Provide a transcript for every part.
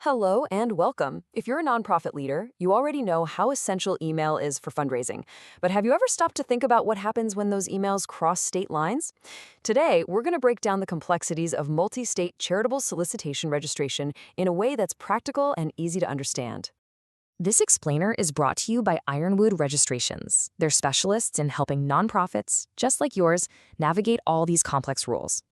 Hello and welcome. If you're a nonprofit leader, you already know how essential email is for fundraising. But have you ever stopped to think about what happens when those emails cross state lines? Today, we're going to break down the complexities of multi-state charitable solicitation registration in a way that's practical and easy to understand. This explainer is brought to you by Ironwood Registrations. They're specialists in helping nonprofits, just like yours, navigate all these complex rules.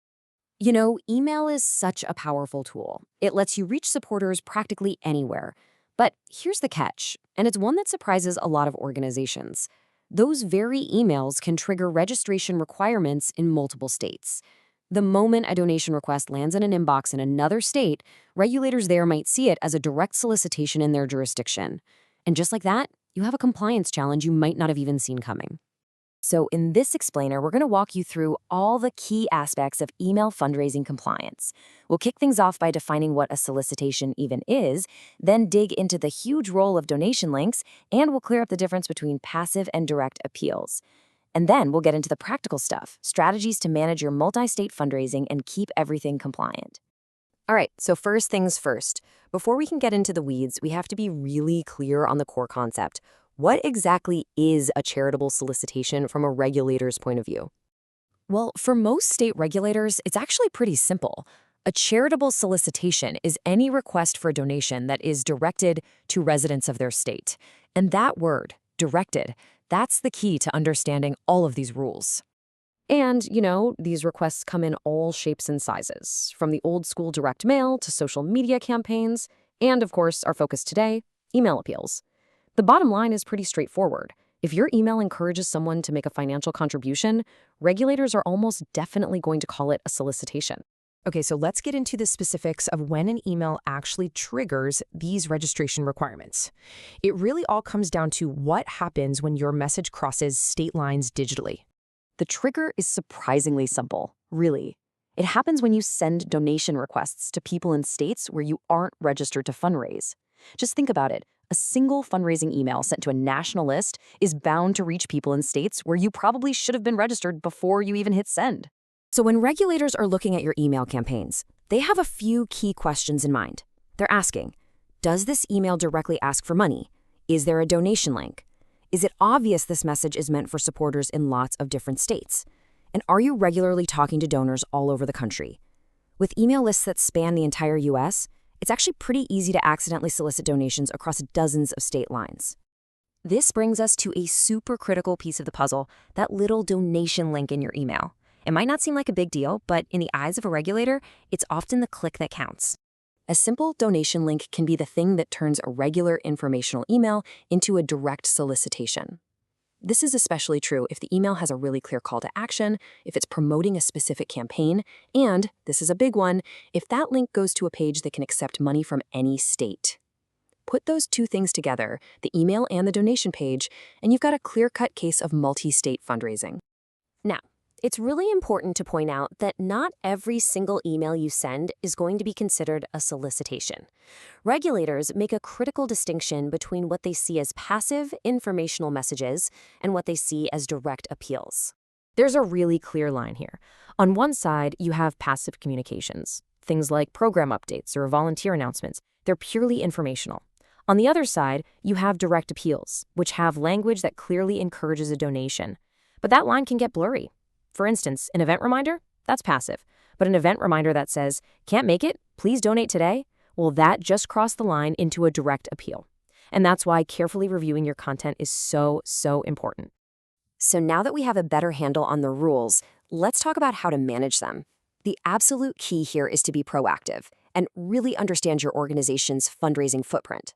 Email is such a powerful tool. It lets you reach supporters practically anywhere. But here's the catch, and it's one that surprises a lot of organizations. Those very emails can trigger registration requirements in multiple states. The moment a donation request lands in an inbox in another state, regulators there might see it as a direct solicitation in their jurisdiction. And just like that, you have a compliance challenge you might not have even seen coming. So in this explainer, we're going to walk you through all the key aspects of email fundraising compliance. We'll kick things off by defining what a solicitation even is, then dig into the huge role of donation links, and we'll clear up the difference between passive and direct appeals. And then we'll get into the practical stuff, strategies to manage your multi-state fundraising and keep everything compliant. All right, so first things first. Before we can get into the weeds, we have to be really clear on the core concept. What exactly is a charitable solicitation from a regulator's point of view? Well, for most state regulators, it's actually pretty simple. A charitable solicitation is any request for a donation that is directed to residents of their state. And that word, directed, that's the key to understanding all of these rules. And, these requests come in all shapes and sizes, from the old school direct mail to social media campaigns, and of course, our focus today, email appeals. The bottom line is pretty straightforward. If your email encourages someone to make a financial contribution, regulators are almost definitely going to call it a solicitation. Okay, so let's get into the specifics of when an email actually triggers these registration requirements. It really all comes down to what happens when your message crosses state lines digitally. The trigger is surprisingly simple, really. It happens when you send donation requests to people in states where you aren't registered to fundraise. Just think about it. A single fundraising email sent to a national list is bound to reach people in states where you probably should have been registered before you even hit send. So when regulators are looking at your email campaigns, they have a few key questions in mind. They're asking, does this email directly ask for money? Is there a donation link? Is it obvious this message is meant for supporters in lots of different states? And are you regularly talking to donors all over the country? With email lists that span the entire U.S., it's actually pretty easy to accidentally solicit donations across dozens of state lines. This brings us to a super critical piece of the puzzle, that little donation link in your email. It might not seem like a big deal, but in the eyes of a regulator, it's often the click that counts. A simple donation link can be the thing that turns a regular informational email into a direct solicitation. This is especially true if the email has a really clear call to action, if it's promoting a specific campaign, and, this is a big one, if that link goes to a page that can accept money from any state. Put those two things together, the email and the donation page, and you've got a clear-cut case of multi-state fundraising. Now, it's really important to point out that not every single email you send is going to be considered a solicitation. Regulators make a critical distinction between what they see as passive, informational messages and what they see as direct appeals. There's a really clear line here. On one side, you have passive communications, things like program updates or volunteer announcements. They're purely informational. On the other side, you have direct appeals, which have language that clearly encourages a donation. But that line can get blurry. For instance, an event reminder, that's passive. But an event reminder that says, can't make it, please donate today, well, that just crossed the line into a direct appeal. And that's why carefully reviewing your content is so important. So now that we have a better handle on the rules, let's talk about how to manage them. The absolute key here is to be proactive and really understand your organization's fundraising footprint.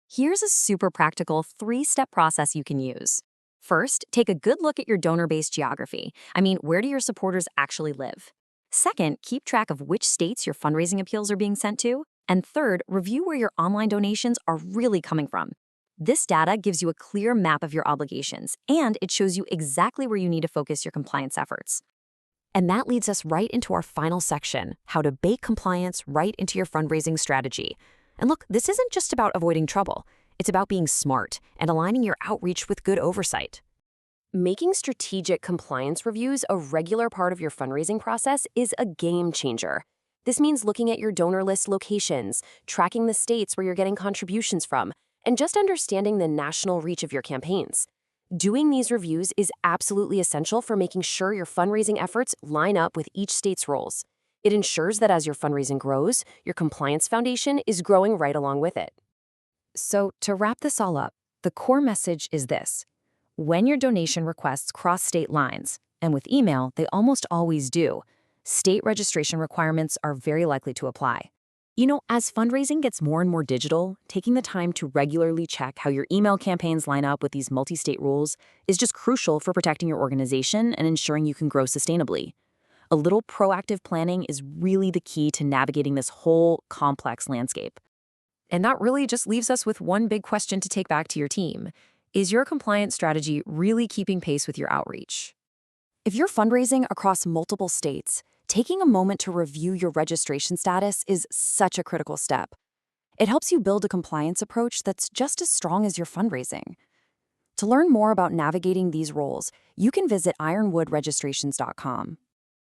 Here's a super practical 3-step process you can use. First, take a good look at your donor-based geography. Where do your supporters actually live? Second, keep track of which states your fundraising appeals are being sent to. And third, review where your online donations are really coming from. This data gives you a clear map of your obligations, and it shows you exactly where you need to focus your compliance efforts. And that leads us right into our final section, how to bake compliance right into your fundraising strategy. And look, this isn't just about avoiding trouble. It's about being smart and aligning your outreach with good oversight. Making strategic compliance reviews a regular part of your fundraising process is a game changer. This means looking at your donor list locations, tracking the states where you're getting contributions from, and just understanding the national reach of your campaigns. Doing these reviews is absolutely essential for making sure your fundraising efforts line up with each state's roles. It ensures that as your fundraising grows, your compliance foundation is growing right along with it. So, to wrap this all up, the core message is this. When your donation requests cross state lines, and with email, they almost always do, state registration requirements are very likely to apply. As fundraising gets more and more digital, taking the time to regularly check how your email campaigns line up with these multi-state rules is just crucial for protecting your organization and ensuring you can grow sustainably. A little proactive planning is really the key to navigating this whole complex landscape. And that really just leaves us with one big question to take back to your team. Is your compliance strategy really keeping pace with your outreach? If you're fundraising across multiple states, taking a moment to review your registration status is such a critical step. It helps you build a compliance approach that's just as strong as your fundraising. To learn more about navigating these roles, you can visit ironwoodregistrations.com.